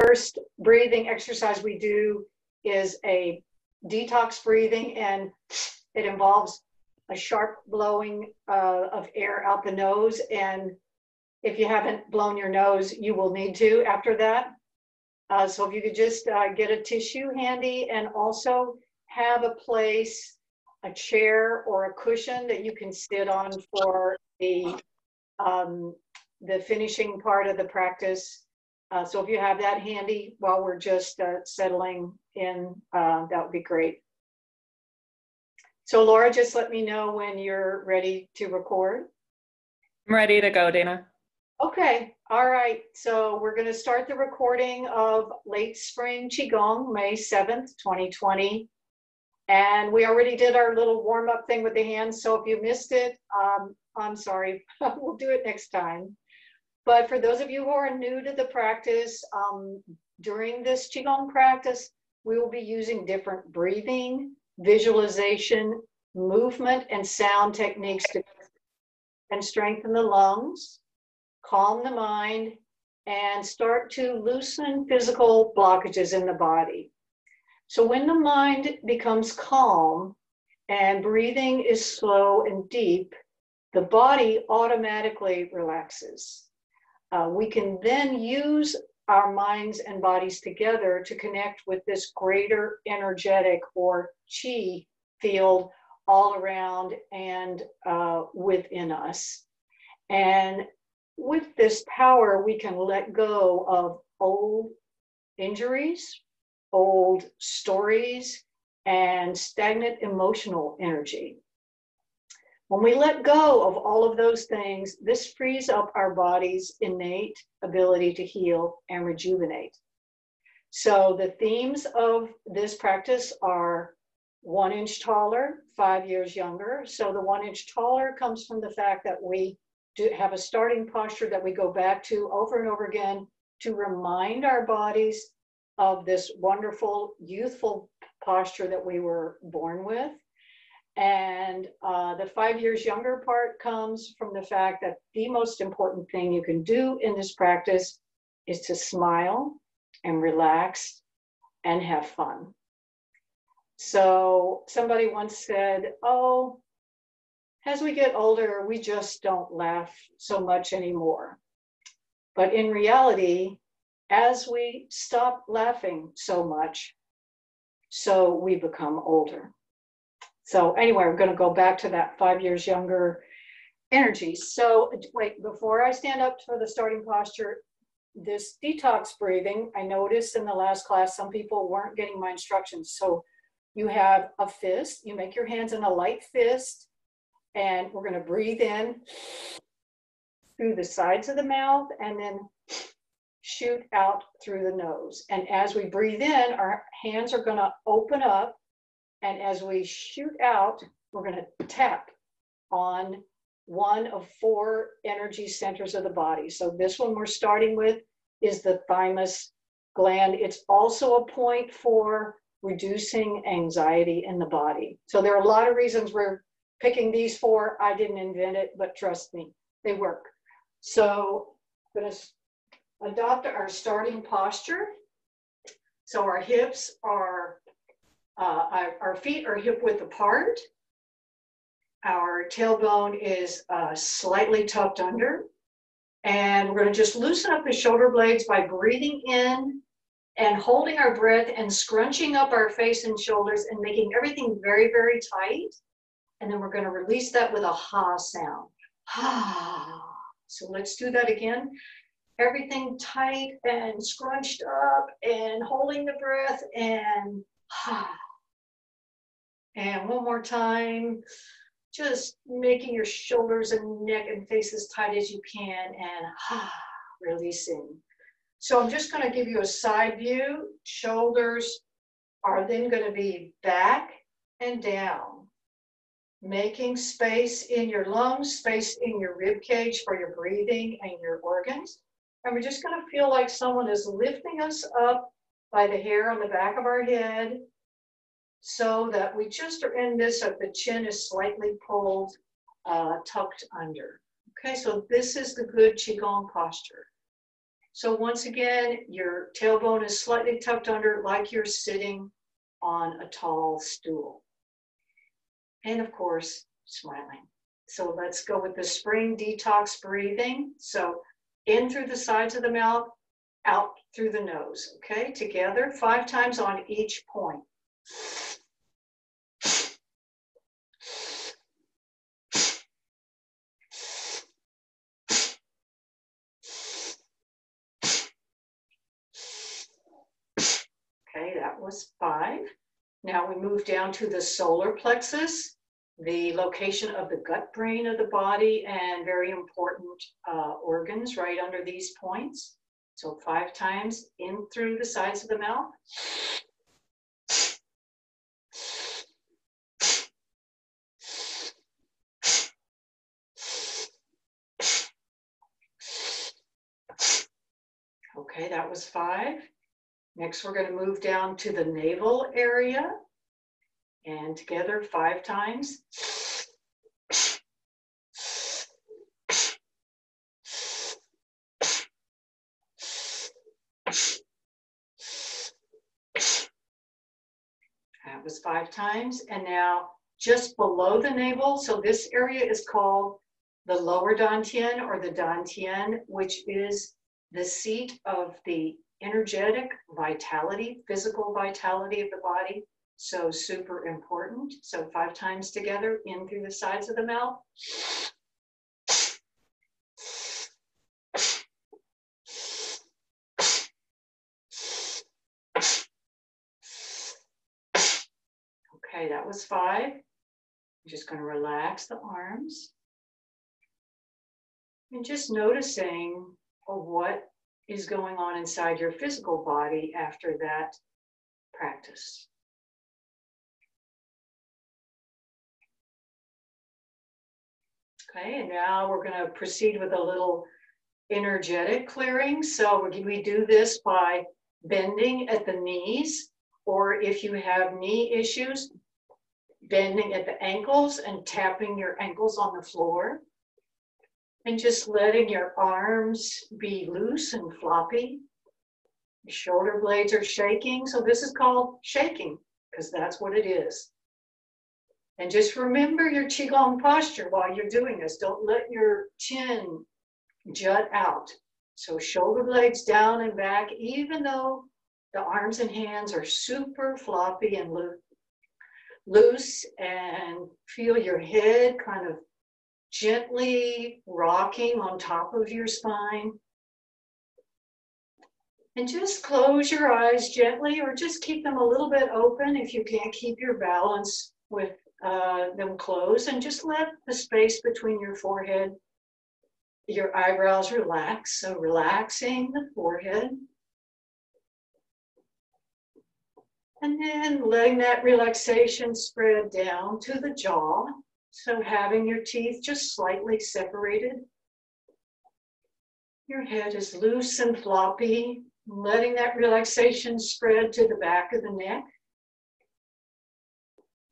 first breathing exercise we do is a detox breathing, and it involves a sharp blowing of air out the nose. And if you haven't blown your nose, you will need to after that. So if you could just get a tissue handy, and also have a place, a chair or a cushion that you can sit on for the finishing part of the practice. So if you have that handy while we're just settling in, that would be great. So Laura, just let me know when you're ready to record. I'm ready to go, Dana. Okay, all right. So we're going to start the recording of Late Spring Qi-Gong, May 7th, 2020. And we already did our little warm-up thing with the hands. So if you missed it, I'm sorry. We'll do it next time. But for those of you who are new to the practice, during this Qigong practice, we will be using different breathing, visualization, movement, and sound techniques to and strengthen the lungs, calm the mind, and start to loosen physical blockages in the body. So when the mind becomes calm and breathing is slow and deep, the body automatically relaxes. We can then use our minds and bodies together to connect with this greater energetic or Qi field all around and within us. And with this power, we can let go of old injuries, old stories, and stagnant emotional energy. When we let go of all of those things, this frees up our body's innate ability to heal and rejuvenate. So the themes of this practice are 1 inch taller, 5 years younger. So the 1 inch taller comes from the fact that we do have a starting posture that we go back to over and over again to remind our bodies of this wonderful, youthful posture that we were born with. And the 5 years younger part comes from the fact that the most important thing you can do in this practice is to smile and relax and have fun. So somebody once said, oh, as we get older, we just don't laugh so much anymore. But in reality, as we stop laughing so much, so we become older. So anyway, we're going to go back to that 5 years younger energy. So wait, before I stand up for the starting posture, this detox breathing, I noticed in the last class, some people weren't getting my instructions. So you have a fist, you make your hands in a light fist, and we're going to breathe in through the sides of the mouth and then shoot out through the nose. And as we breathe in, our hands are going to open up. And as we shoot out, we're going to tap on one of 4 energy centers of the body. So this one we're starting with is the thymus gland. It's also a point for reducing anxiety in the body. So there are a lot of reasons we're picking these 4. I didn't invent it, but trust me, they work. So I'm going to adopt our starting posture. So our hips are our feet are hip width apart. Our tailbone is slightly tucked under. And we're going to just loosen up the shoulder blades by breathing in and holding our breath and scrunching up our face and shoulders and making everything very, very tight. And then we're going to release that with a ha sound. Ha. So let's do that again. Everything tight and scrunched up and holding the breath and ha. And one more time, just making your shoulders and neck and face as tight as you can and releasing. So I'm just going to give you a side view. Shoulders are then going to be back and down, making space in your lungs, space in your rib cage for your breathing and your organs. And we're just going to feel like someone is lifting us up by the hair on the back of our head, so that we just are in this, the chin is slightly pulled, tucked under. Okay, so this is the good Qigong posture. So once again, your tailbone is slightly tucked under like you're sitting on a tall stool. And of course, smiling. So let's go with the spring detox breathing. So in through the sides of the mouth, out through the nose. Okay, together 5 times on each point. Okay, that was 5. Now we move down to the solar plexus, the location of the gut brain of the body, and very important organs right under these points. So 5 times in through the sides of the mouth. Okay, that was 5. Next, we're going to move down to the navel area, and together 5 times. That was 5 times. And now just below the navel, so this area is called the lower dantian or the dantian, which is the seat of the energetic vitality, physical vitality of the body. So super important. So 5 times together in through the sides of the mouth. Okay, that was 5. I'm just going to relax the arms. And just noticing what is going on inside your physical body after that practice. Okay, and now we're going to proceed with a little energetic clearing. So we do this by bending at the knees, or if you have knee issues, bending at the ankles and tapping your ankles on the floor. And just letting your arms be loose and floppy. Your shoulder blades are shaking. So this is called shaking, because that's what it is. And just remember your Qi-Gong posture while you're doing this. Don't let your chin jut out. So shoulder blades down and back, even though the arms and hands are super floppy and loose, and feel your head kind of gently rocking on top of your spine. And just close your eyes gently, or just keep them a little bit open if you can't keep your balance with them closed, and just let the space between your forehead, your eyebrows relax. So relaxing the forehead. And then letting that relaxation spread down to the jaw. So having your teeth just slightly separated. Your head is loose and floppy, letting that relaxation spread to the back of the neck.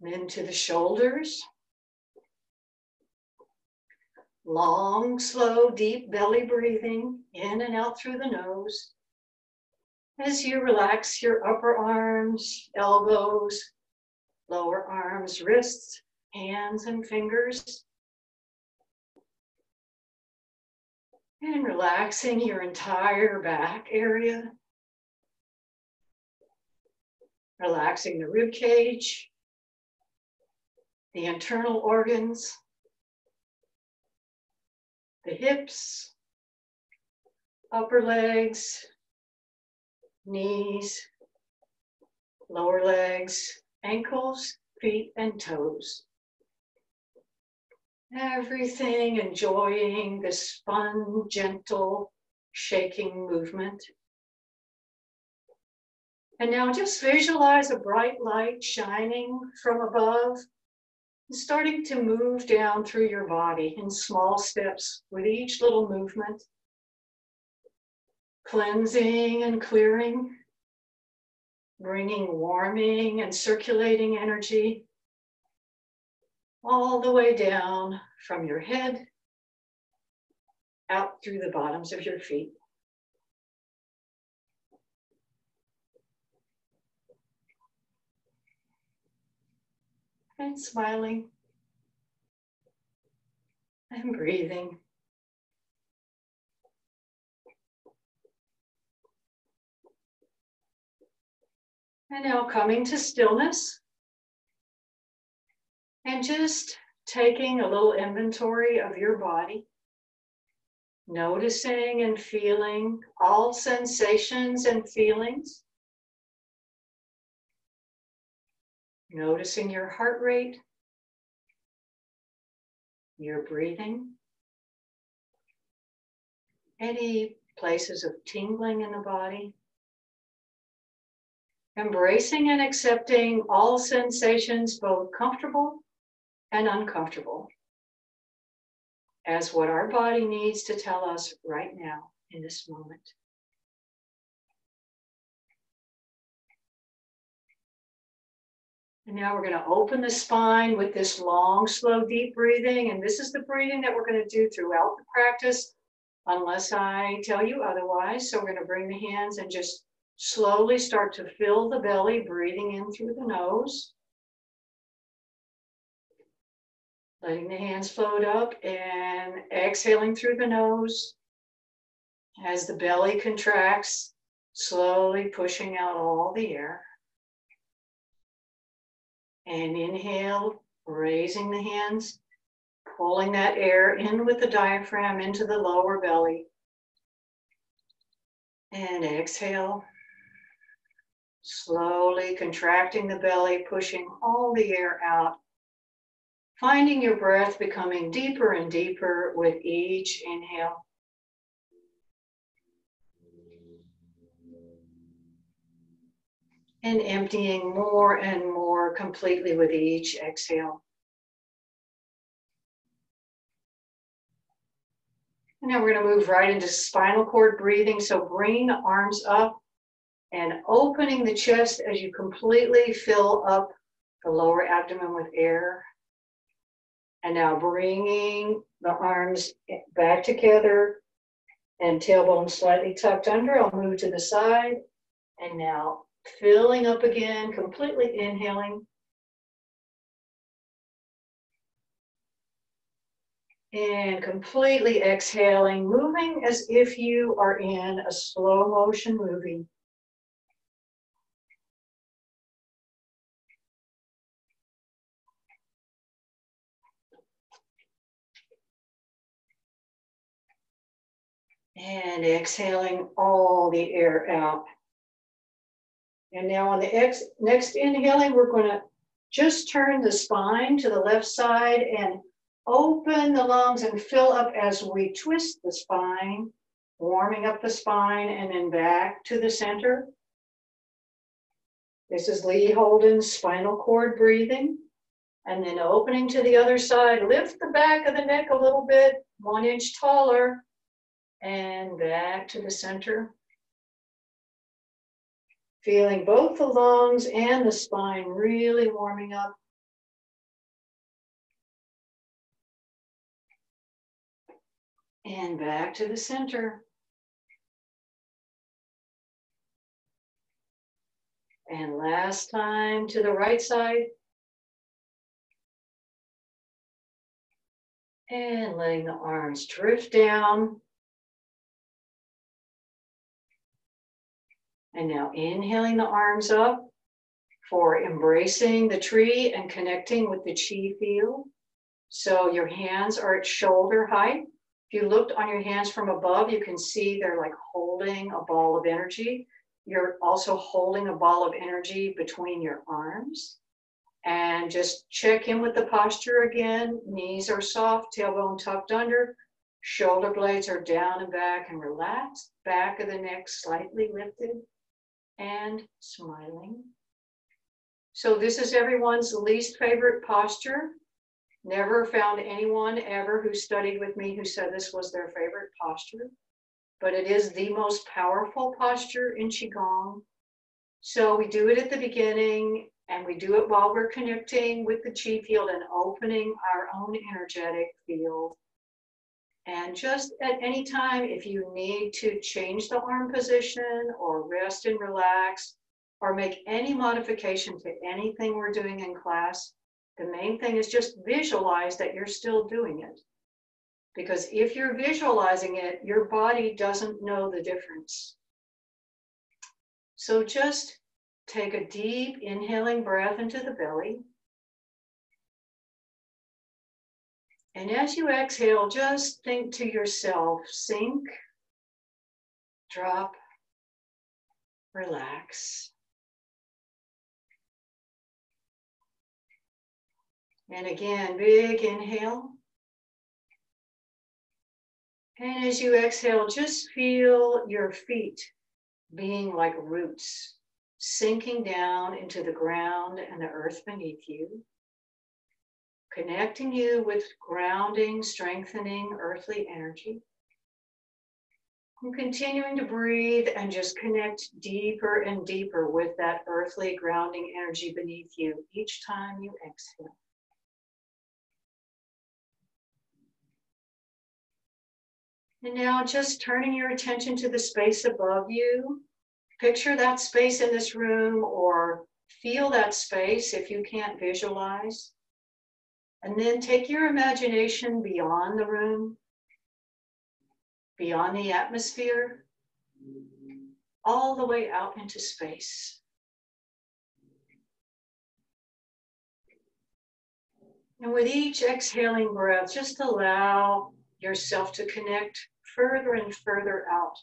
Then to the shoulders. Long, slow, deep belly breathing in and out through the nose. As you relax your upper arms, elbows, lower arms, wrists, hands and fingers. And relaxing your entire back area. Relaxing the rib cage, the internal organs, the hips, upper legs, knees, lower legs, ankles, feet, and toes. Everything enjoying this fun, gentle, shaking movement. And now just visualize a bright light shining from above, and starting to move down through your body in small steps with each little movement. Cleansing and clearing, bringing warming and circulating energy all the way down from your head out through the bottoms of your feet. and smiling and breathing. And now coming to stillness and just taking a little inventory of your body, noticing and feeling all sensations and feelings, noticing your heart rate, your breathing, any places of tingling in the body. Embracing and accepting all sensations, both comfortable and uncomfortable, as what our body needs to tell us right now in this moment. And now we're going to open the spine with this long, slow, deep breathing. And this is the breathing that we're going to do throughout the practice, unless I tell you otherwise. So we're going to bring the hands and just slowly start to fill the belly, breathing in through the nose. Letting the hands float up and exhaling through the nose as the belly contracts, slowly pushing out all the air. And inhale, raising the hands, pulling that air in with the diaphragm into the lower belly. And exhale, slowly contracting the belly, pushing all the air out. Finding your breath becoming deeper and deeper with each inhale. And emptying more and more completely with each exhale. And now we're going to move right into spinal cord breathing. So bringing the arms up and opening the chest as you completely fill up the lower abdomen with air. And now bringing the arms back together and tailbone slightly tucked under. I'll move to the side. And now filling up again, completely inhaling. And completely exhaling, moving as if you are in a slow motion movie. And exhaling all the air out. And now on the next inhaling, we're going to just turn the spine to the left side and open the lungs and fill up as we twist the spine, warming up the spine and then back to the center. This is Lee Holden's spinal cord breathing. And then opening to the other side, lift the back of the neck a little bit, 1 inch taller, and back to the center. Feeling both the lungs and the spine really warming up. And back to the center. And last time to the right side. And letting the arms drift down. And now inhaling the arms up for embracing the tree and connecting with the chi field. So your hands are at shoulder height. If you looked on your hands from above, you can see they're like holding a ball of energy. You're also holding a ball of energy between your arms. And just check in with the posture again. Knees are soft, tailbone tucked under, shoulder blades are down and back and relaxed. Back of the neck slightly lifted and smiling. So this is everyone's least favorite posture. Never found anyone ever who studied with me who said this was their favorite posture, but it is the most powerful posture in Qi-Gong. So we do it at the beginning and we do it while we're connecting with the Qi field and opening our own energetic field. And just at any time, if you need to change the arm position or rest and relax or make any modification to anything we're doing in class, The main thing is just visualize that you're still doing it. Because if you're visualizing it, your body doesn't know the difference. So just take a deep inhaling breath into the belly. And as you exhale, just think to yourself, sink, drop, relax. And again, big inhale. And as you exhale, just feel your feet being like roots, sinking down into the ground and the earth beneath you, connecting you with grounding, strengthening earthly energy. And continuing to breathe and just connect deeper and deeper with that earthly grounding energy beneath you each time you exhale. And now just turning your attention to the space above you. Picture that space in this room or feel that space if you can't visualize. And then take your imagination beyond the room, beyond the atmosphere, all the way out into space. And with each exhaling breath, just allow yourself to connect further and further out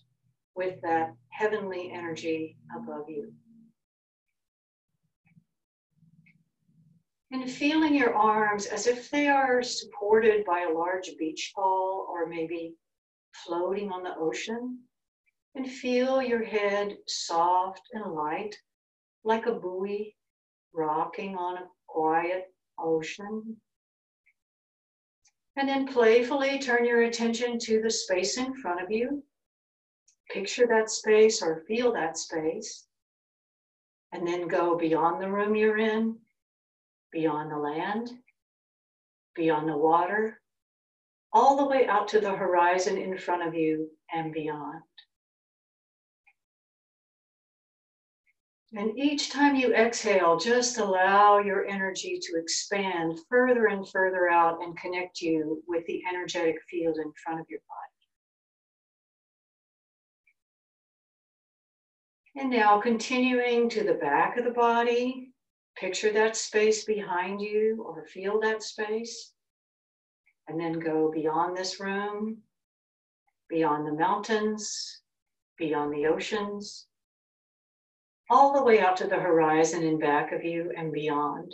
with that heavenly energy above you. And feeling your arms as if they are supported by a large beach ball or maybe floating on the ocean. And feel your head soft and light, like a buoy rocking on a quiet ocean. And then playfully turn your attention to the space in front of you. Picture that space or feel that space. And then go beyond the room you're in, beyond the land, beyond the water, all the way out to the horizon in front of you and beyond. And each time you exhale, just allow your energy to expand further and further out and connect you with the energetic field in front of your body. And now continuing to the back of the body, picture that space behind you or feel that space. And then go beyond this room, beyond the mountains, beyond the oceans, all the way out to the horizon in back of you and beyond.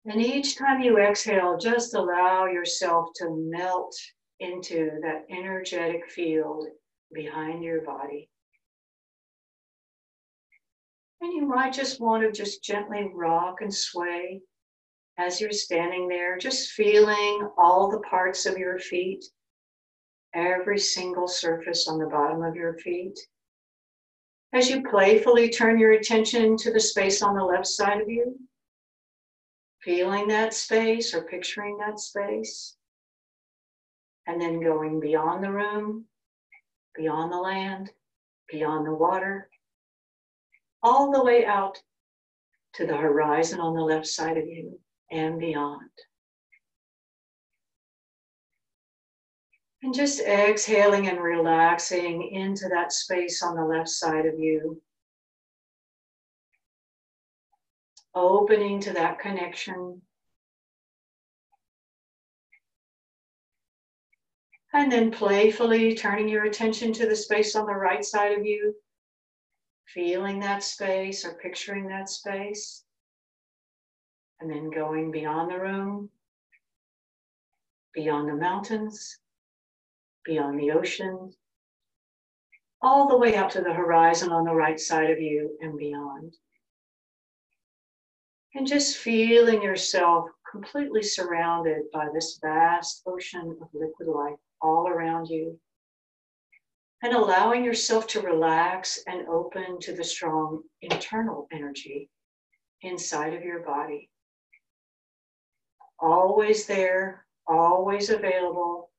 And each time you exhale, just allow yourself to melt into that energetic field behind your body. And you might just want to just gently rock and sway as you're standing there, just feeling all the parts of your feet, every single surface on the bottom of your feet. As you playfully turn your attention to the space on the left side of you, feeling that space or picturing that space, and then going beyond the room, beyond the land, beyond the water, all the way out to the horizon on the left side of you and beyond. And just exhaling and relaxing into that space on the left side of you. Opening to that connection. And then playfully turning your attention to the space on the right side of you. Feeling that space or picturing that space. And then going beyond the room, beyond the mountains, beyond the ocean, all the way out to the horizon on the right side of you and beyond. And just feeling yourself completely surrounded by this vast ocean of liquid light all around you. And allowing yourself to relax and open to the strong internal energy inside of your body. Always there, always available.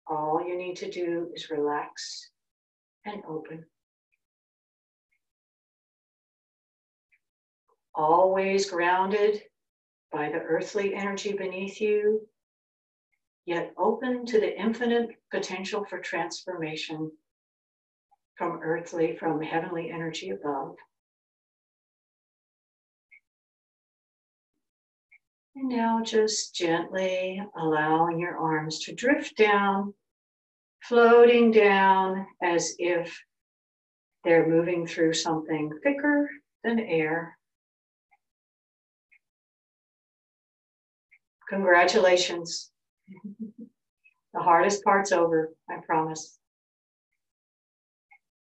All you need to do is relax and open. always grounded by the earthly energy beneath you, yet open to the infinite potential for transformation from heavenly energy above. And now just gently allowing your arms to drift down, floating down as if they're moving through something thicker than air. Congratulations. The hardest part's over, I promise.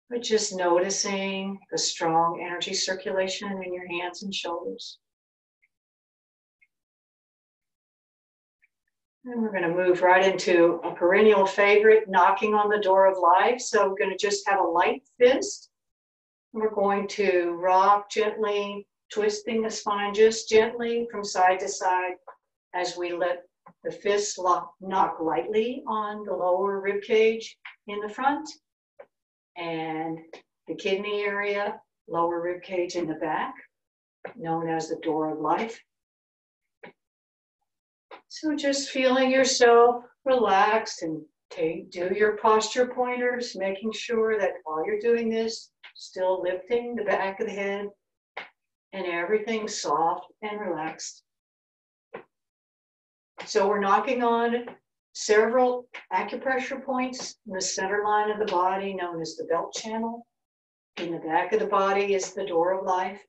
But just noticing the strong energy circulation in your hands and shoulders. And we're going to move right into a perennial favorite, knocking on the door of life. So we're going to just have a light fist. We're going to rock gently, twisting the spine just gently from side to side as we let the fist knock lightly on the lower rib cage in the front and the kidney area, lower rib cage in the back, known as the door of life. So just feeling yourself relaxed and do your posture pointers, making sure that while you're doing this, still lifting the back of the head and everything soft and relaxed. So we're knocking on several acupressure points in the center line of the body, known as the belt channel. In the back of the body is the door of life.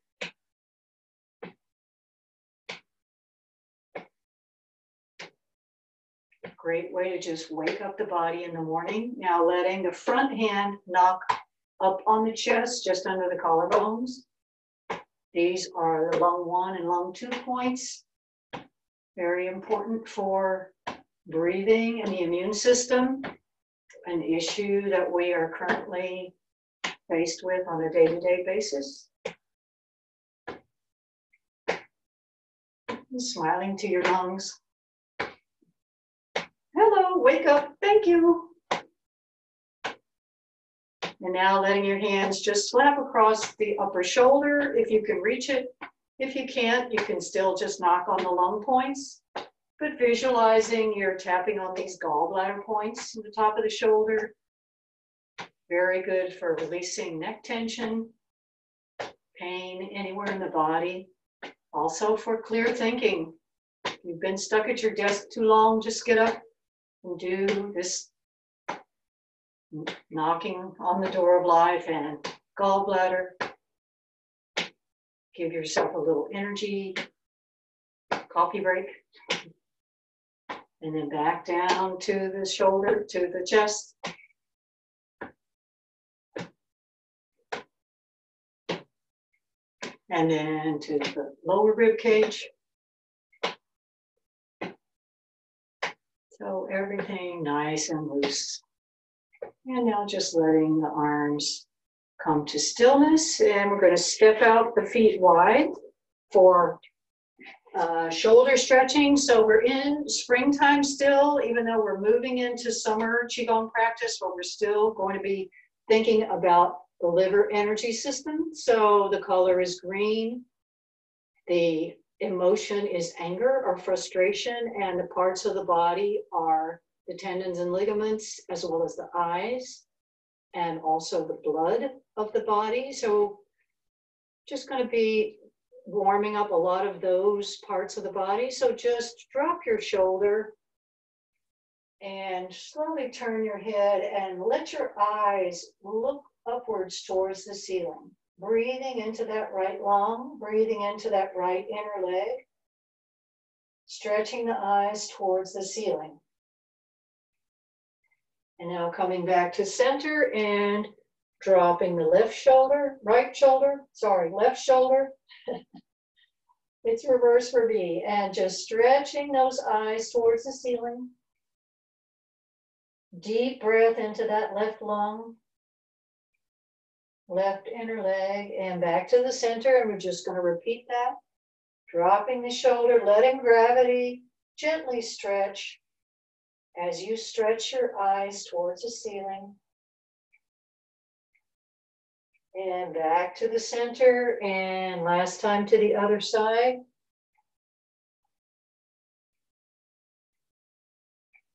Great way to just wake up the body in the morning. Now letting the front hand knock up on the chest, just under the collarbones. These are the lung 1 and lung 2 points. Very important for breathing and the immune system, an issue that we are currently faced with on a day-to-day basis. And smiling to your lungs. Hello, wake up, thank you. And now letting your hands just slap across the upper shoulder if you can reach it. If you can't, you can still just knock on the lung points, but visualizing you're tapping on these gallbladder points at the top of the shoulder. Very good for releasing neck tension, pain anywhere in the body. Also for clear thinking. If you've been stuck at your desk too long, just get up and do this knocking on the door of life and gallbladder. Give yourself a little energy, coffee break. And then back down to the shoulder, to the chest. And then to the lower rib cage. So everything nice and loose. And now just letting the arms come to stillness. And we're going to step out the feet wide for shoulder stretching. So we're in springtime still, even though we're moving into summer Qi-Gong practice, but we're still going to be thinking about the liver energy system. So the color is green. The emotion is anger or frustration, and the parts of the body are the tendons and ligaments, as well as the eyes, and also the blood of the body. So just going to be warming up a lot of those parts of the body. So just drop your shoulder and slowly turn your head and let your eyes look upwards towards the ceiling. Breathing into that right lung, breathing into that right inner leg, stretching the eyes towards the ceiling. And now coming back to center and dropping the left shoulder. It's reverse for me. And just stretching those eyes towards the ceiling. Deep breath into that left lung. Left inner leg and back to the center, and we're just going to repeat that. Dropping the shoulder, letting gravity gently stretch as you stretch your eyes towards the ceiling. And back to the center, and last time to the other side.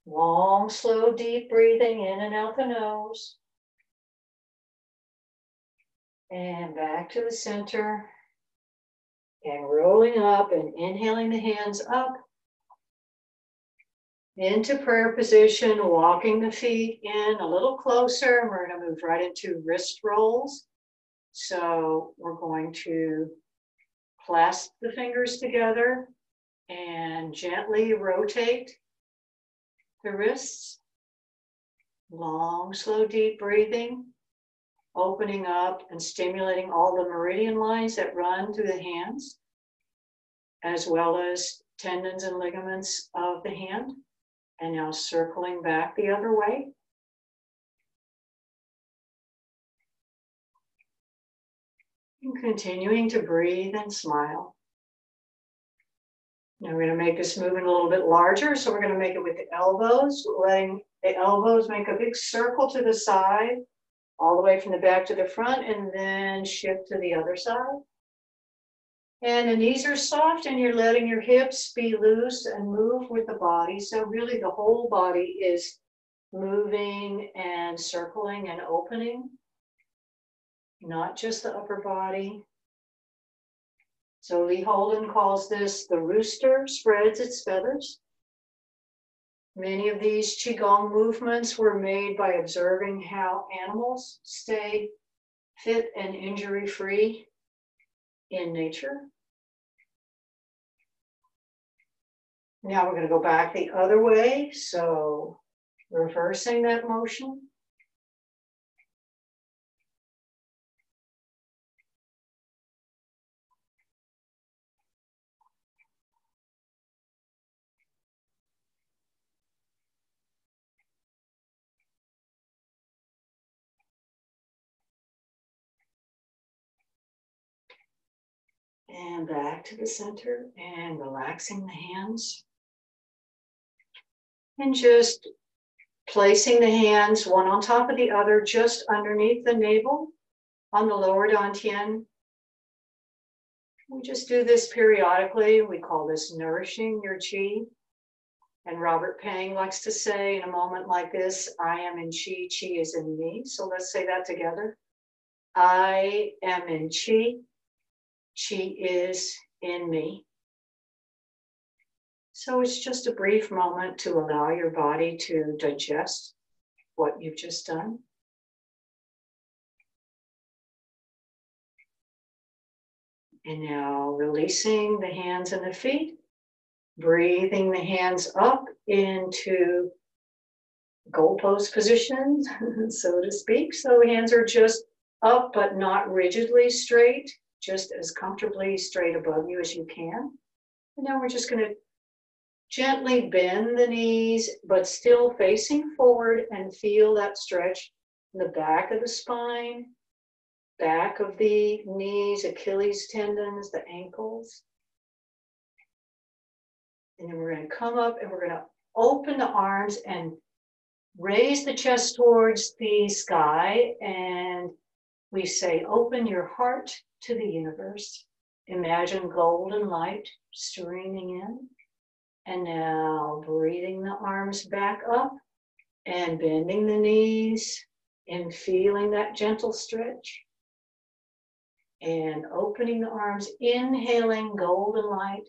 Long, slow, deep breathing in and out the nose. And back to the center. And rolling up and inhaling the hands up. Into prayer position, walking the feet in a little closer. And we're going to move right into wrist rolls. So we're going to clasp the fingers together and gently rotate the wrists. Long, slow, deep breathing, opening up and stimulating all the meridian lines that run through the hands, as well as tendons and ligaments of the hand. And now circling back the other way. And continuing to breathe and smile. Now we're going to make this movement a little bit larger. So we're going to make it with the elbows, letting the elbows make a big circle to the side, all the way from the back to the front, and then shift to the other side. And the knees are soft, and you're letting your hips be loose and move with the body. So really the whole body is moving and circling and opening, not just the upper body. So Lee Holden calls this the rooster spreads its feathers. Many of these Qi-Gong movements were made by observing how animals stay fit and injury-free in nature. Now we're going to go back the other way. So reversing that motion. And back to the center and relaxing the hands. And just placing the hands one on top of the other, just underneath the navel on the lower dantian. We just do this periodically. We call this nourishing your Qi. And Robert Pang likes to say in a moment like this, I am in Qi, Qi is in me. So let's say that together. I am in Qi, Qi is in me. So it's just a brief moment to allow your body to digest what you've just done. And now releasing the hands and the feet, breathing the hands up into goalpost position, so to speak. So hands are just up, but not rigidly straight, just as comfortably straight above you as you can. And now we're just going to gently bend the knees, but still facing forward, and feel that stretch in the back of the spine, back of the knees, Achilles tendons, the ankles. And then we're going to come up and we're going to open the arms and raise the chest towards the sky. And we say, open your heart to the universe. Imagine golden light streaming in. And now breathing the arms back up and bending the knees and feeling that gentle stretch. And opening the arms, inhaling golden light,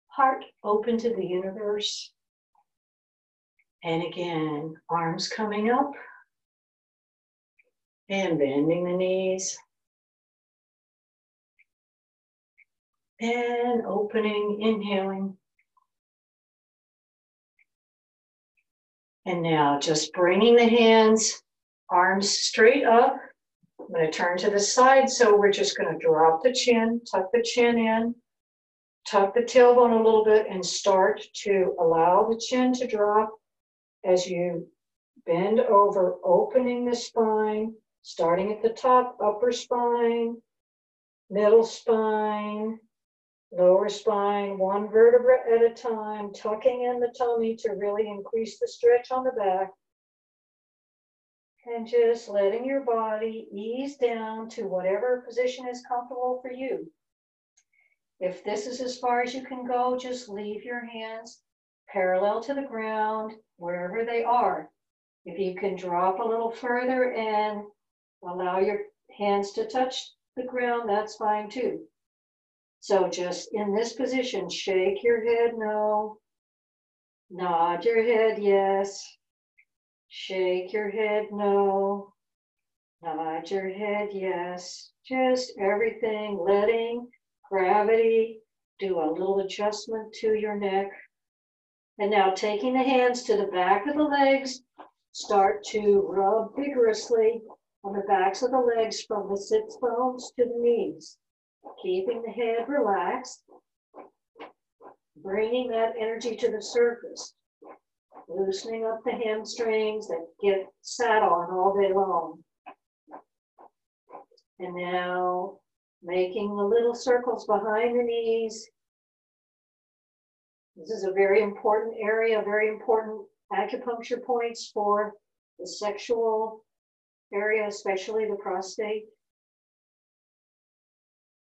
heart open to the universe. And again, arms coming up and bending the knees. And opening, inhaling. And now just bringing the hands, arms straight up. I'm going to turn to the side. So we're just going to drop the chin, tuck the chin in, tuck the tailbone a little bit, and start to allow the chin to drop as you bend over, opening the spine, starting at the top, upper spine, middle spine, lower spine, one vertebra at a time, tucking in the tummy to really increase the stretch on the back. And just letting your body ease down to whatever position is comfortable for you. If this is as far as you can go, just leave your hands parallel to the ground, wherever they are. If you can drop a little further and allow your hands to touch the ground, that's fine too. So just in this position, shake your head no, nod your head yes, shake your head no, nod your head yes. Just everything, letting gravity do a little adjustment to your neck. And now taking the hands to the back of the legs, start to rub vigorously on the backs of the legs from the sits bones to the knees, keeping the head relaxed, bringing that energy to the surface, loosening up the hamstrings that get sat on all day long. And now making the little circles behind the knees. This is a very important area, very important acupuncture points for the sexual area, especially the prostate.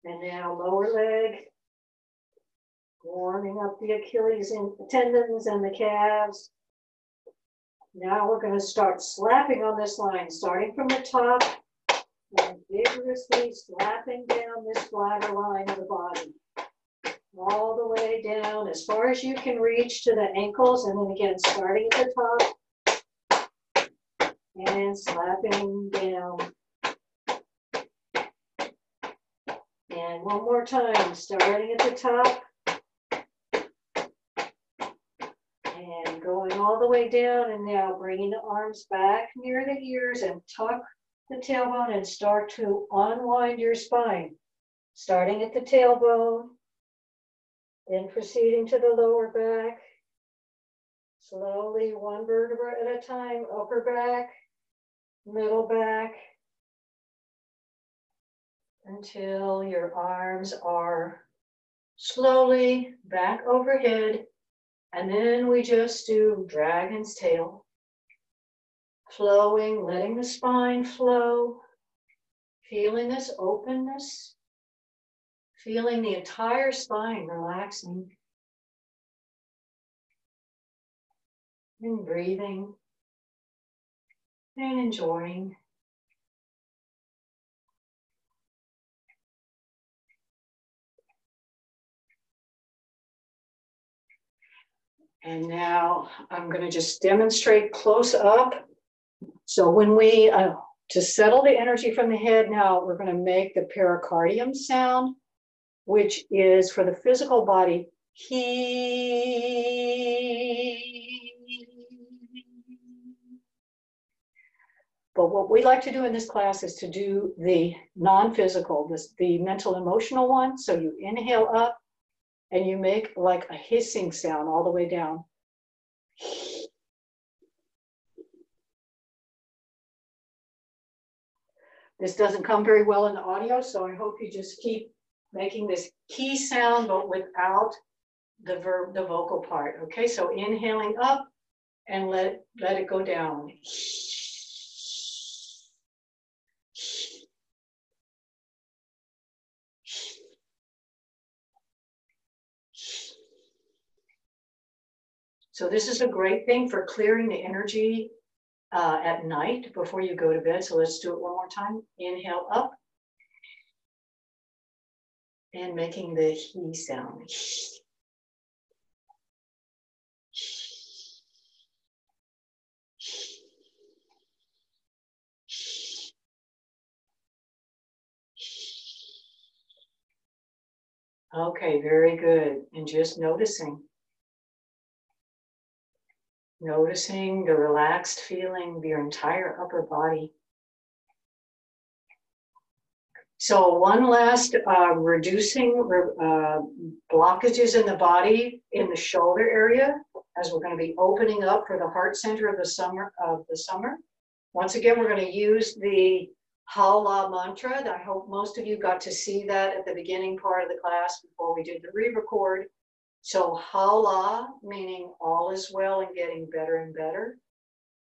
And now lower leg, warming up the Achilles and tendons and the calves. Now we're going to start slapping on this line, starting from the top and vigorously slapping down this flatter line of the body. All the way down as far as you can reach to the ankles, and then again starting at the top and slapping down. And one more time, starting at the top and going all the way down, and now bringing the arms back near the ears and tuck the tailbone and start to unwind your spine, starting at the tailbone. Then proceeding to the lower back, slowly one vertebra at a time, upper back, middle back, until your arms are slowly back overhead. And then we just do dragon's tail, flowing, letting the spine flow, feeling this openness. Feeling the entire spine relaxing and breathing and enjoying. And now I'm going to just demonstrate close up. So when we, to settle the energy from the head, now we're going to make the pericardium sound, which is for the physical body, he. But what we like to do in this class is to do the non-physical, the mental emotional one. So you inhale up and you make like a hissing sound all the way down. This doesn't come very well in the audio, so I hope you just keep making this key sound, but without the vocal part. Okay, so inhaling up and let it go down. So this is a great thing for clearing the energy at night before you go to bed. So let's do it one more time. Inhale up. And making the he sound. Okay, very good. And just noticing the relaxed feeling of your entire upper body. So one last reducing blockages in the body in the shoulder area, as we're going to be opening up for the heart center of the summer. Once again, we're going to use the Howla Mantra. I hope most of you got to see that at the beginning part of the class before we did the re-record. So Howla, meaning all is well and getting better and better.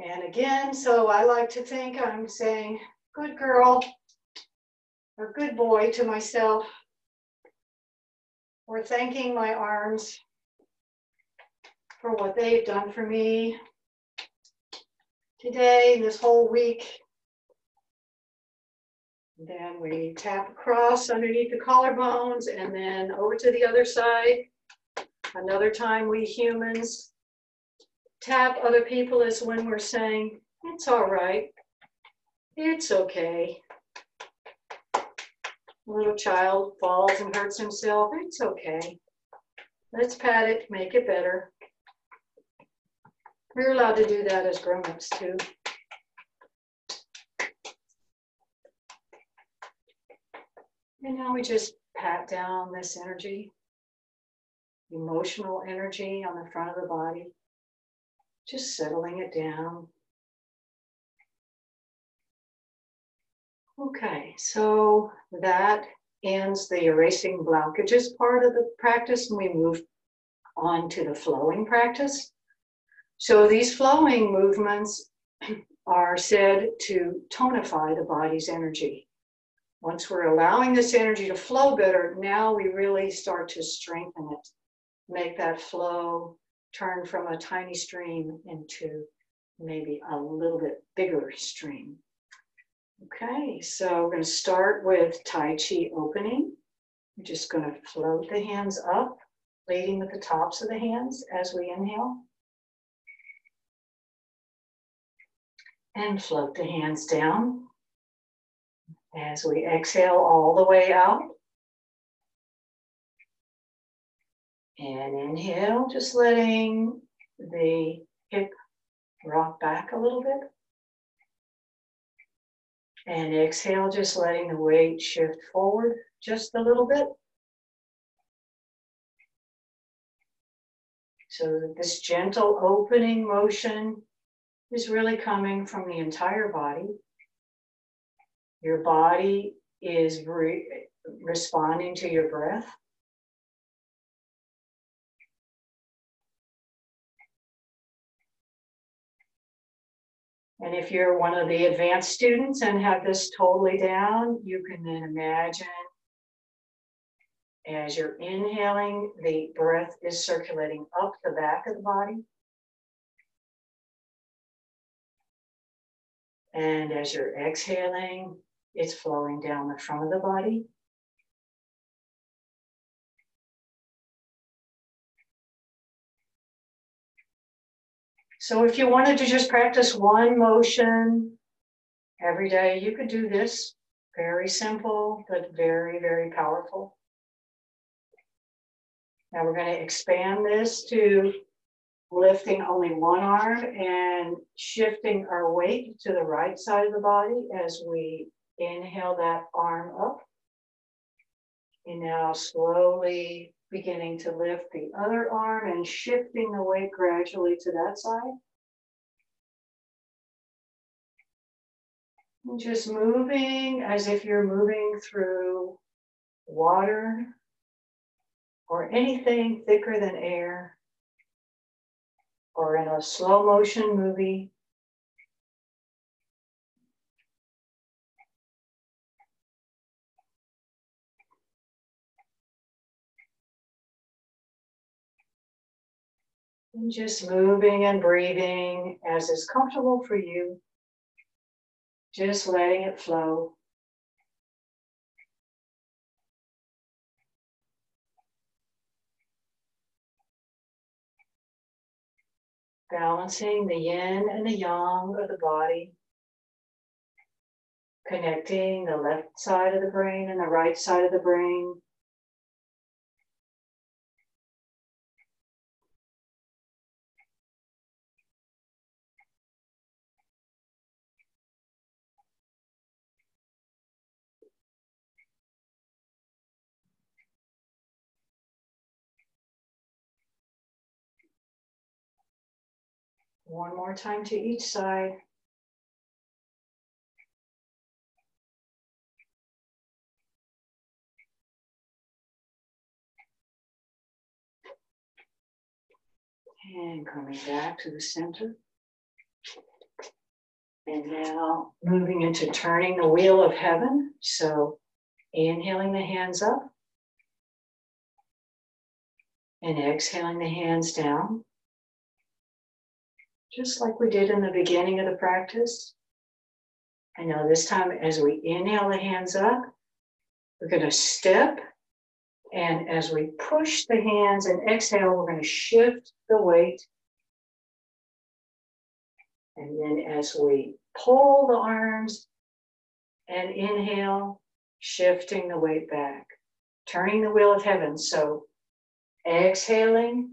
And again, so I like to think I'm saying, good girl or good boy to myself, or thanking my arms for what they've done for me today, this whole week. Then we tap across underneath the collarbones and then over to the other side. Another time we humans tap other people is when we're saying, it's all right, it's okay. A little child falls and hurts himself, it's okay. Let's pat it, make it better. We're allowed to do that as grown-ups too. And now we just pat down this energy, emotional energy on the front of the body, just settling it down. Okay, so that ends the erasing blockages part of the practice, and we move on to the flowing practice. So these flowing movements are said to tonify the body's energy. Once we're allowing this energy to flow better, now we really start to strengthen it, make that flow turn from a tiny stream into maybe a little bit bigger stream. Okay, so we're going to start with Tai Chi Opening. We're just going to float the hands up, leading with the tops of the hands as we inhale. And float the hands down as we exhale all the way out. And inhale, just letting the hip rock back a little bit. And exhale, just letting the weight shift forward just a little bit. So this gentle opening motion is really coming from the entire body. Your body is responding to your breath. And if you're one of the advanced students and have this totally down, you can then imagine as you're inhaling, the breath is circulating up the back of the body. And as you're exhaling, it's flowing down the front of the body. So if you wanted to just practice one motion every day, you could do this. Very simple, but very, very powerful. Now we're going to expand this to lifting only one arm and shifting our weight to the right side of the body as we inhale that arm up. And now slowly beginning to lift the other arm and shifting the weight gradually to that side. And just moving as if you're moving through water or anything thicker than air, or in a slow motion movie. And just moving and breathing as is comfortable for you. Just letting it flow. Balancing the yin and the yang of the body. Connecting the left side of the brain and the right side of the brain. One more time to each side. And coming back to the center. And now moving into turning the wheel of heaven. So inhaling the hands up and exhaling the hands down. Just like we did in the beginning of the practice. I know this time as we inhale the hands up, we're going to step. And as we push the hands and exhale, we're going to shift the weight. And then as we pull the arms and inhale, shifting the weight back, turning the wheel of heaven. So exhaling,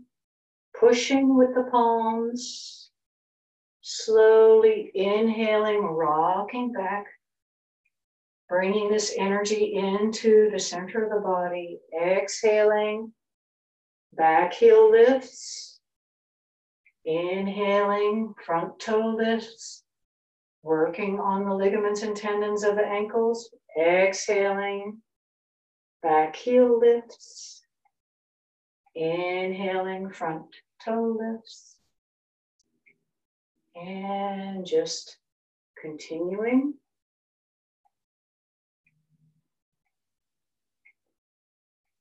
pushing with the palms, slowly inhaling, rocking back, bringing this energy into the center of the body, exhaling, back heel lifts, inhaling, front toe lifts, working on the ligaments and tendons of the ankles, exhaling, back heel lifts, inhaling, front toe lifts, and just continuing.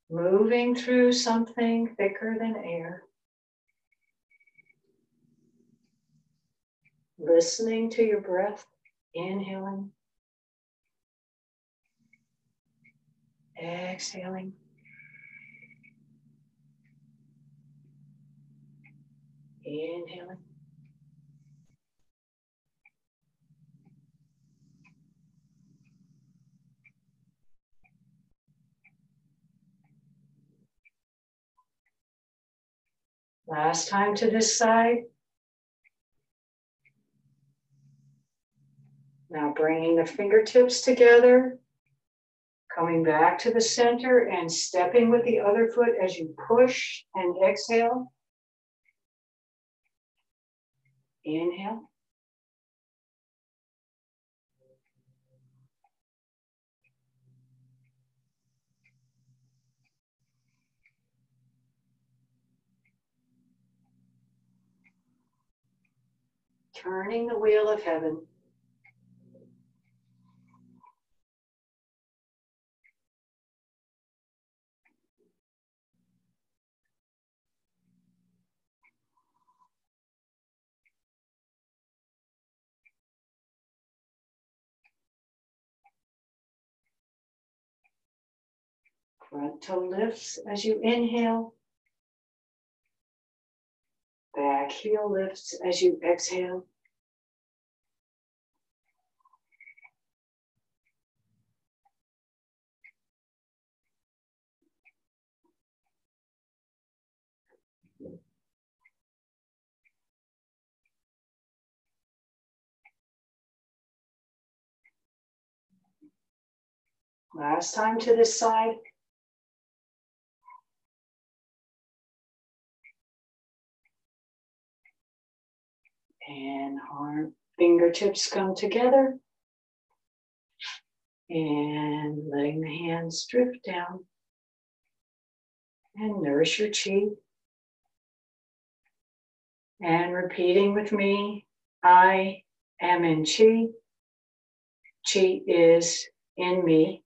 Moving through something thicker than air. Listening to your breath, inhaling, exhaling, inhaling, last time to this side. Now bringing the fingertips together, coming back to the center and stepping with the other foot as you push and exhale. Inhale. Turning the wheel of heaven. Front toe lifts as you inhale. Back heel lifts as you exhale. Last time to this side. And arm fingertips come together. And letting the hands drift down. And nourish your chi. And repeating with me, I am in chi. Chi is in me.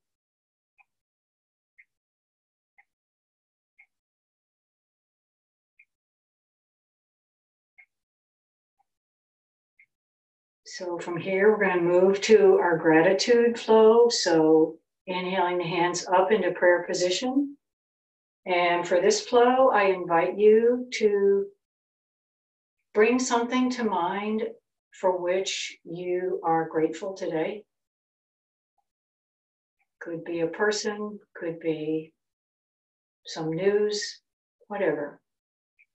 So from here, we're going to move to our gratitude flow. So inhaling the hands up into prayer position. And for this flow, I invite you to bring something to mind for which you are grateful today. Could be a person, could be some news, whatever.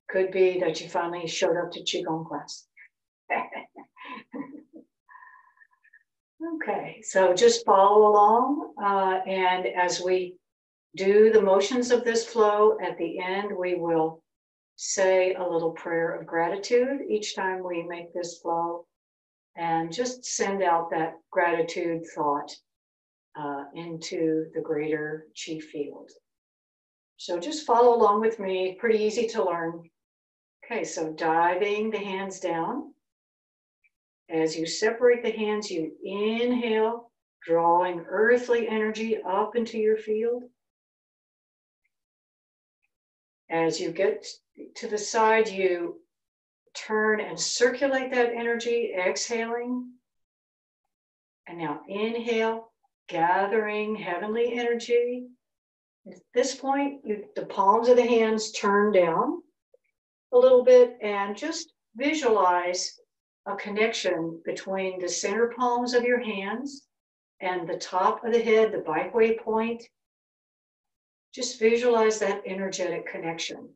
Could be that you finally showed up to Qi-Gong class. Okay, so just follow along, and as we do the motions of this flow, at the end we will say a little prayer of gratitude each time we make this flow, and just send out that gratitude thought into the greater Qi field. So just follow along with me, pretty easy to learn. Okay, so diving the hands down. As you separate the hands, you inhale, drawing earthly energy up into your field. As you get to the side, you turn and circulate that energy, exhaling. And now inhale, gathering heavenly energy. At this point, the palms of the hands turn down a little bit and just visualize a connection between the center palms of your hands and the top of the head, the byway point. Just visualize that energetic connection,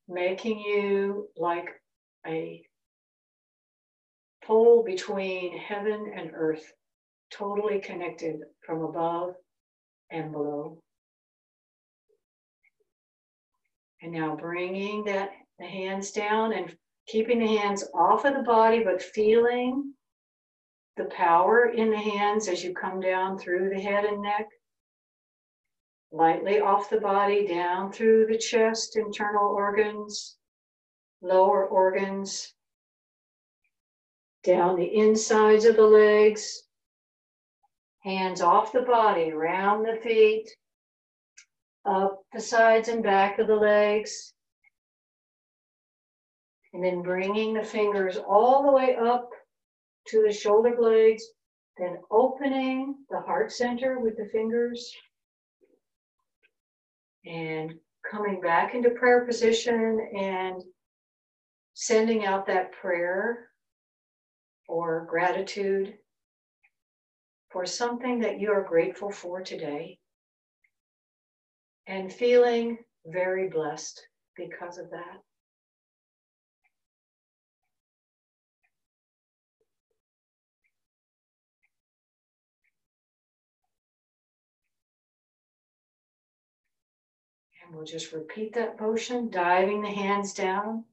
making you like a pole between heaven and earth, totally connected from above and below. And now bringing the hands down and keeping the hands off of the body, but feeling the power in the hands as you come down through the head and neck. Lightly off the body, down through the chest, internal organs, lower organs, down the insides of the legs, hands off the body, around the feet, up the sides and back of the legs. And then bringing the fingers all the way up to the shoulder blades, then opening the heart center with the fingers. And coming back into prayer position and sending out that prayer or gratitude for something that you are grateful for today. And feeling very blessed because of that. And we'll just repeat that motion, diving the hands down,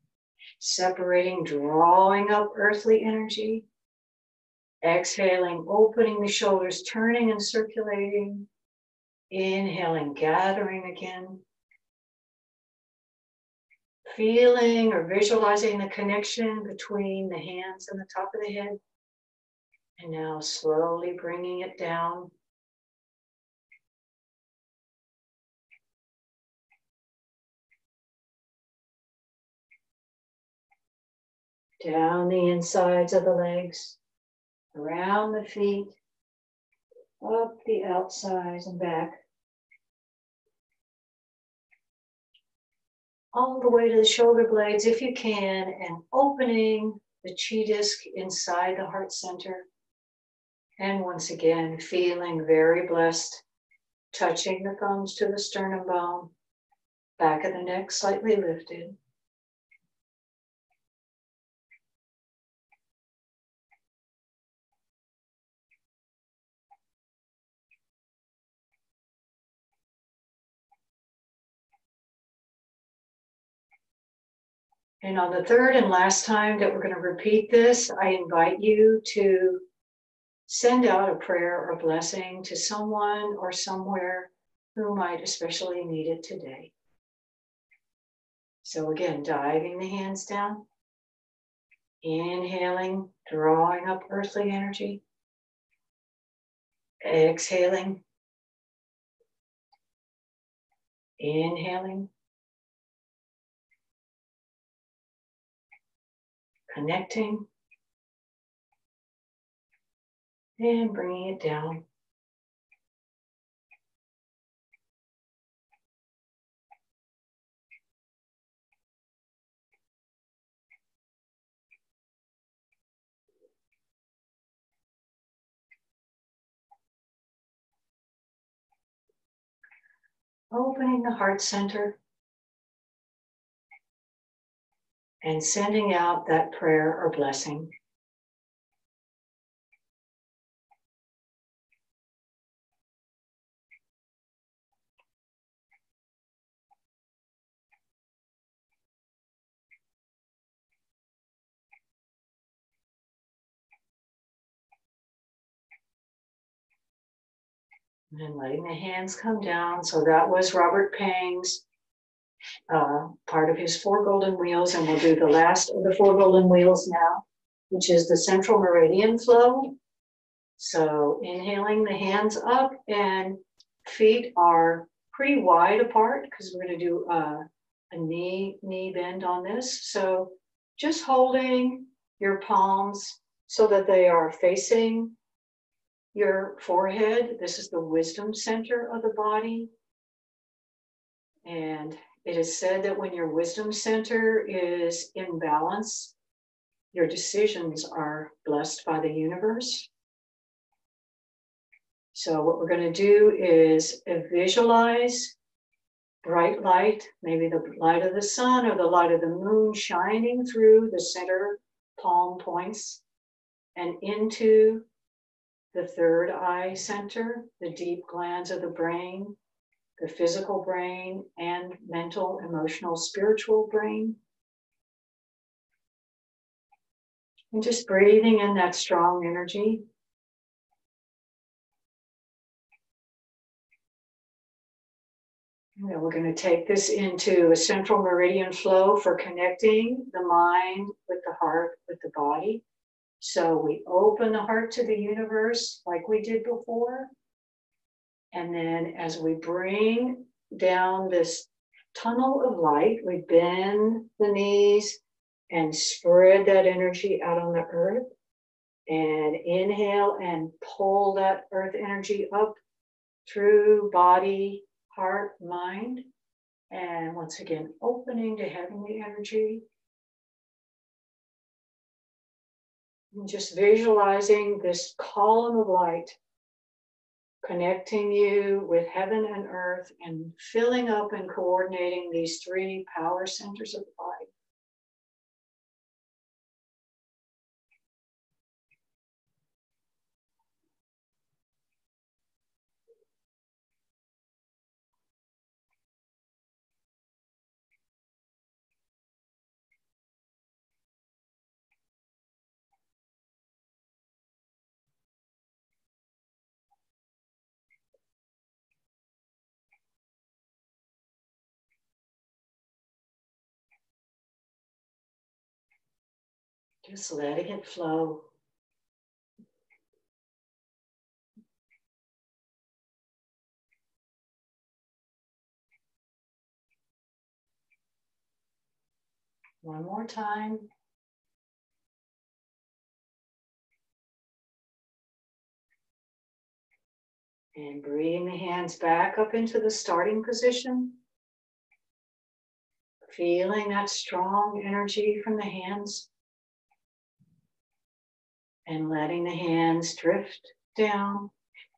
separating, drawing up earthly energy, exhaling, opening the shoulders, turning and circulating, inhaling, gathering again, feeling or visualizing the connection between the hands and the top of the head, and now slowly bringing it down. Down the insides of the legs, around the feet, up the outsides and back, all the way to the shoulder blades if you can, and opening the chi disc inside the heart center. And once again, feeling very blessed, touching the thumbs to the sternum bone, back of the neck slightly lifted. And on the third and last time that we're going to repeat this, I invite you to send out a prayer or blessing to someone or somewhere who might especially need it today. So again, diving the hands down, inhaling, drawing up earthly energy, exhaling, inhaling, connecting, and bringing it down. Opening the heart center and sending out that prayer or blessing. And then letting the hands come down. So that was Robert Pang's part of his 4 golden wheels, and we'll do the last of the 4 golden wheels now. which is the central meridian flow. So inhaling the hands up, and feet are pretty wide apart because we're going to do a knee bend on this. So just holding your palms so that they are facing your forehead. This is the wisdom center of the body. And it is said that when your wisdom center is in balance, your decisions are blessed by the universe. So what we're going to do is visualize bright light, maybe the light of the sun or the light of the moon shining through the center palm points and into the third eye center, the deep glands of the brain, the physical brain, and mental, emotional, spiritual brain. And just breathing in that strong energy. And we're going to take this into a central meridian flow for connecting the mind with the heart, with the body. So we open the heart to the universe like we did before. And then as we bring down this tunnel of light, we bend the knees and spread that energy out on the earth. And inhale and pull that earth energy up through body, heart, mind. And once again, opening to heavenly energy. And just visualizing this column of light connecting you with heaven and earth and filling up and coordinating these three power centers of the body. Just letting it flow. One more time. And bringing the hands back up into the starting position. Feeling that strong energy from the hands. And letting the hands drift down.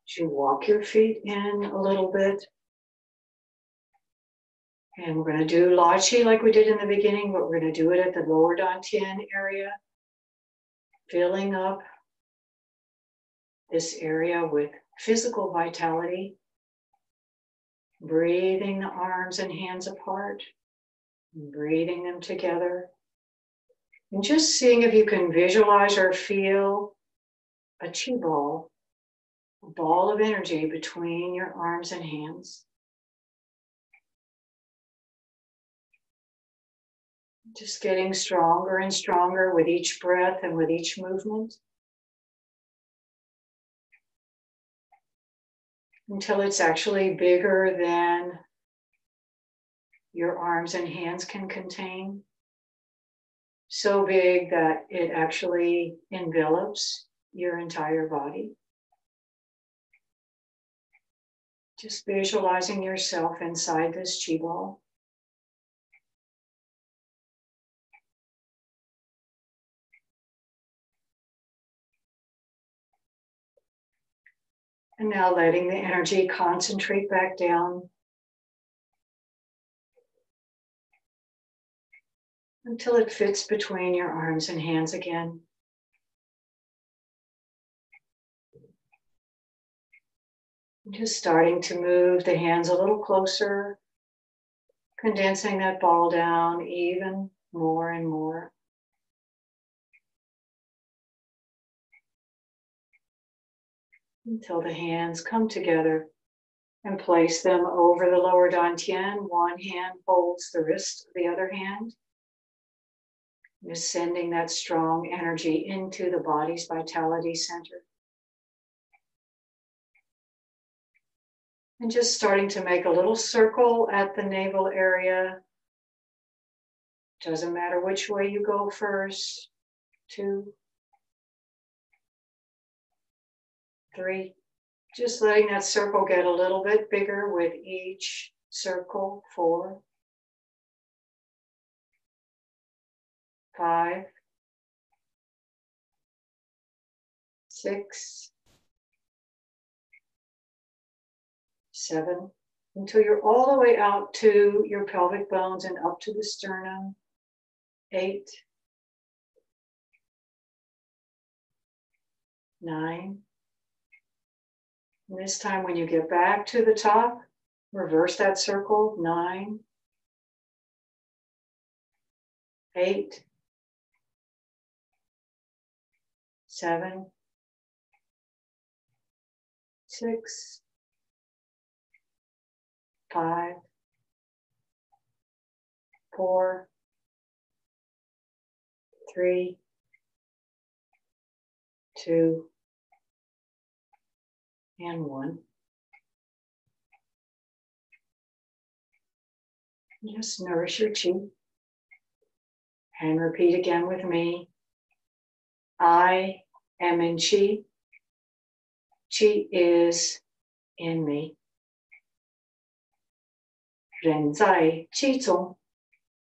As you walk your feet in a little bit. And we're going to do La Qi like we did in the beginning, but we're going to do it at the lower dantian area. Filling up this area with physical vitality. Breathing the arms and hands apart. Breathing them together. And just seeing if you can visualize or feel a Qi ball, a ball of energy between your arms and hands. Just getting stronger and stronger with each breath and with each movement. Until it's actually bigger than your arms and hands can contain. So big that it actually envelops your entire body. Just visualizing yourself inside this Qi ball. And now letting the energy concentrate back down until it fits between your arms and hands again. Just starting to move the hands a little closer, condensing that ball down even more and more. Until the hands come together and place them over the lower dantian. One hand holds the wrist of the other hand. Just sending that strong energy into the body's vitality center. And just starting to make a little circle at the navel area. Doesn't matter which way you go first. 2, 3. Just letting that circle get a little bit bigger with each circle. 4, 5, 6, 7, until you're all the way out to your pelvic bones and up to the sternum. 8, 9. And this time when you get back to the top, reverse that circle. 9, 8, 7, 6, 5, 4, 3, 2, and 1. Just nourish your chi. And repeat again with me. I am in chi. Chi is in me. 人在其中，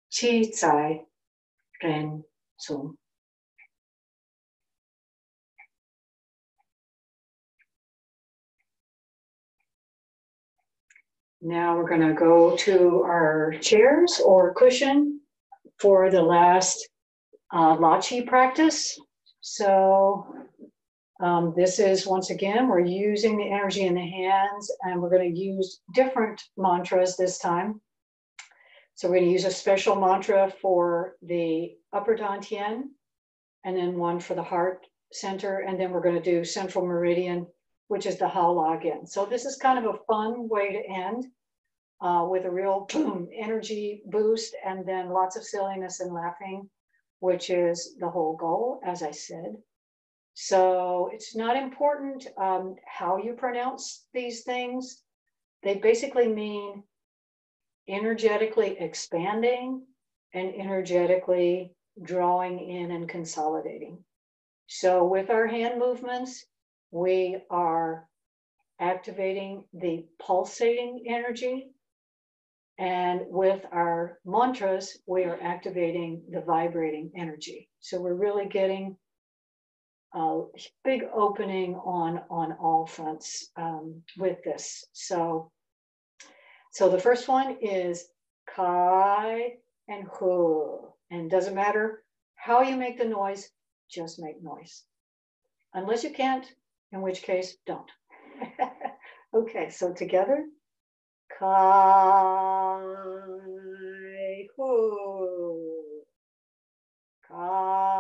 气在人中。Now we're going to go to our chairs or cushion for the last Lachi practice. So this is, once again, we're using the energy in the hands, and we're going to use different mantras this time. So we're going to use a special mantra for the upper dantian, and then one for the heart center, and then we're going to do central meridian, which is the Howla again. So this is kind of a fun way to end with a real boom, energy boost, and then lots of silliness and laughing, which is the whole goal, as I said. So it's not important how you pronounce these things. They basically mean energetically expanding and energetically drawing in and consolidating. So with our hand movements, we are activating the pulsating energy. And with our mantras, we are activating the vibrating energy. So we're really getting a big opening on all fronts with this. So the first one is Kai and Hu. And doesn't matter how you make the noise, just make noise. Unless you can't, in which case, don't. Okay, so together. Kai Hu. Kai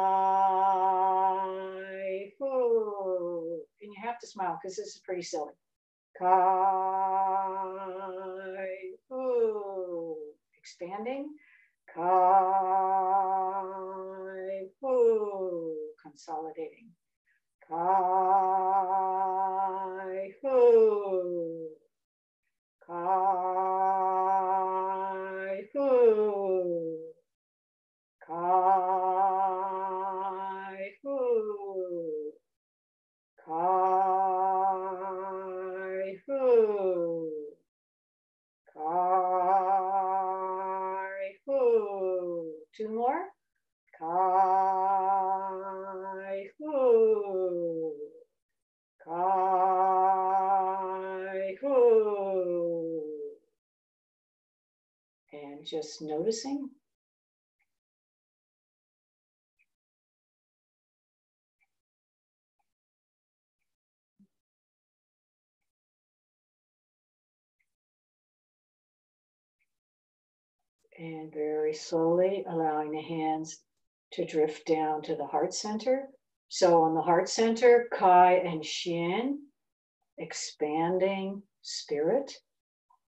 Hu. And you have to smile because this is pretty silly. Kai Hu. Expanding. Kai Hu. Consolidating. Kai Hu. Kai Hu. Kai Hu. Kai Hu. Kai Hu. 2 more. Kai Hu. Kai Hu. And just noticing. And very slowly allowing the hands to drift down to the heart center. So on the heart center, Kai and Xian, expanding spirit.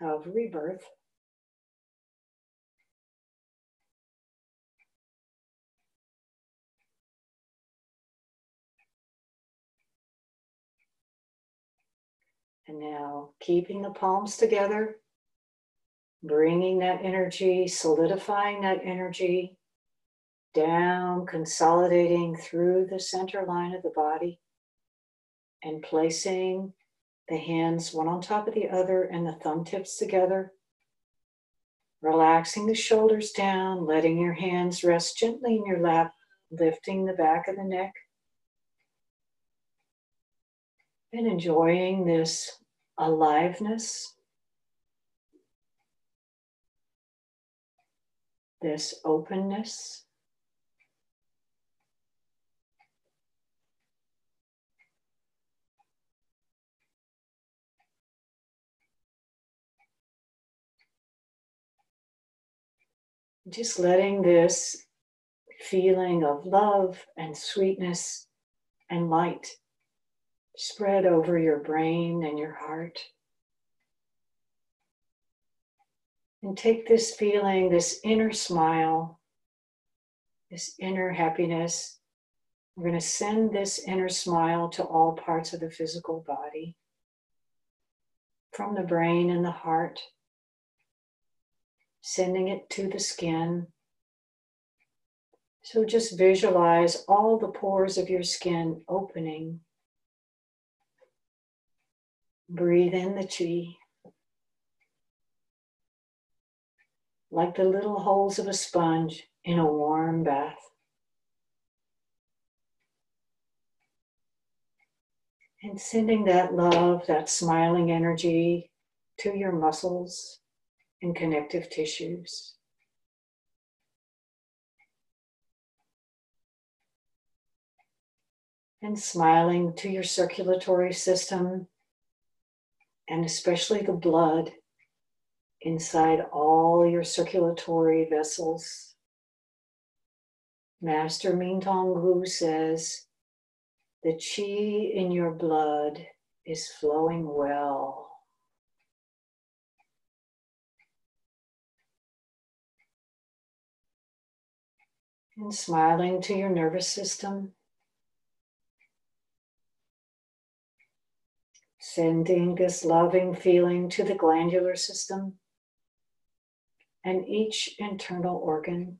of rebirth. And now keeping the palms together, bringing that energy, solidifying that energy down, consolidating through the center line of the body, and placing the hands one on top of the other and the thumb tips together. Relaxing the shoulders down, letting your hands rest gently in your lap, lifting the back of the neck. And enjoying this aliveness, this openness. Just letting this feeling of love and sweetness and light spread over your brain and your heart. And take this feeling, this inner smile, this inner happiness. We're going to send this inner smile to all parts of the physical body, from the brain and the heart, sending it to the skin. So just visualize all the pores of your skin opening. Breathe in the Qi, like the little holes of a sponge in a warm bath. And sending that love, that smiling energy to your muscles and connective tissues. And smiling to your circulatory system, and especially the blood inside all your circulatory vessels. Master Mingtong Gu says, the Qi in your blood is flowing well. And smiling to your nervous system. Sending this loving feeling to the glandular system and each internal organ.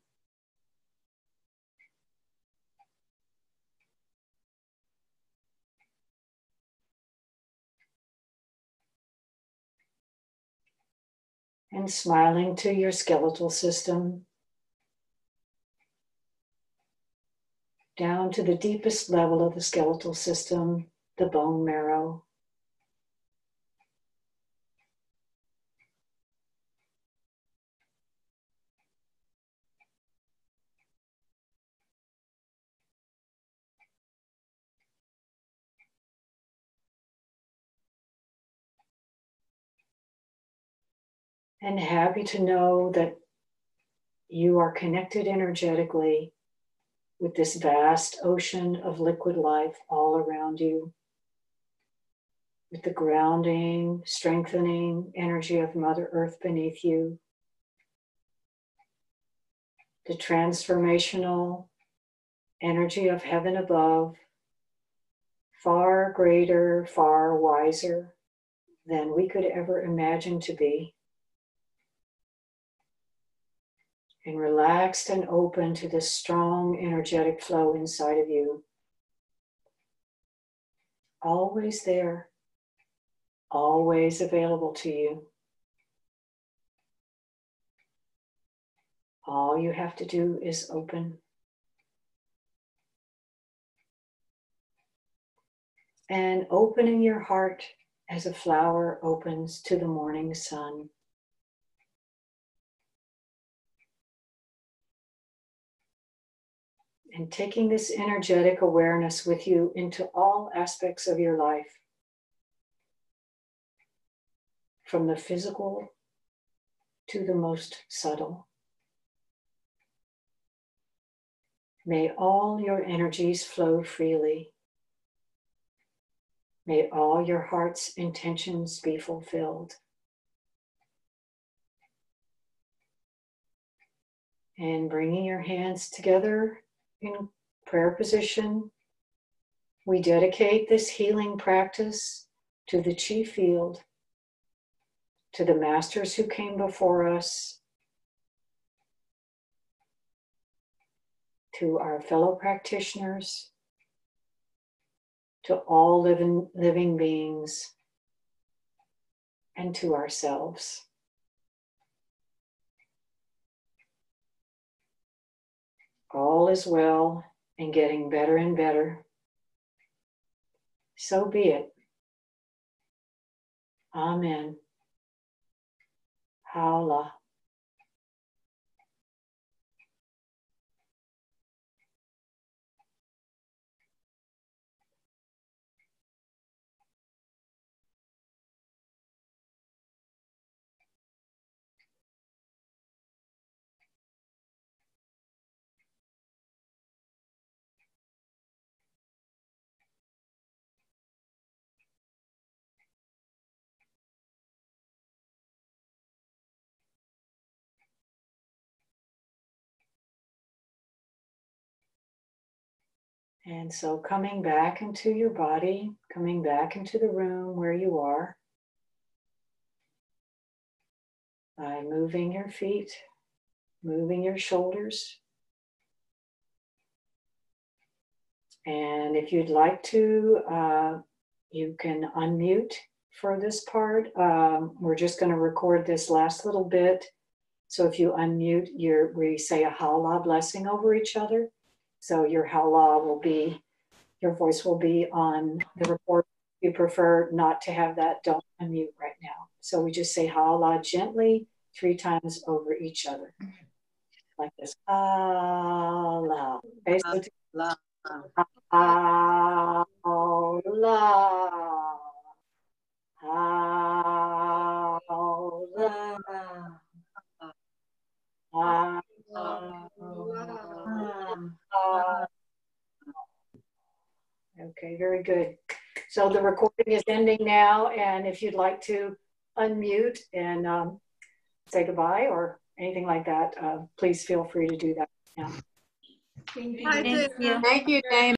And smiling to your skeletal system, down to the deepest level of the skeletal system, the bone marrow. And happy to know that you are connected energetically with this vast ocean of liquid life all around you, with the grounding, strengthening energy of Mother Earth beneath you, the transformational energy of heaven above, far greater, far wiser than we could ever imagine to be. And relaxed and open to this strong energetic flow inside of you. Always there, always available to you. All you have to do is open. And opening your heart as a flower opens to the morning sun. And taking this energetic awareness with you into all aspects of your life, from the physical to the most subtle. May all your energies flow freely. May all your heart's intentions be fulfilled. And bringing your hands together in prayer position, we dedicate this healing practice to the Qi field, to the masters who came before us, to our fellow practitioners, to all living beings, and to ourselves. All is well and getting better and better. So be it. Amen. Howla. And so coming back into your body, coming back into the room where you are, by moving your feet, moving your shoulders. And if you'd like to, you can unmute for this part. We're just going to record this last little bit. So if you unmute, we say a Howla blessing over each other. So your Howla will be, your voice will be on the record. If you prefer not to have that, don't unmute right now. So we just say Howla gently 3 times over each other. Like this. Howla. Basically, Howla. Howla. Okay, very good. So the recording is ending now, and if you'd like to unmute and say goodbye or anything like that, please feel free to do that now. Thank you, Dana.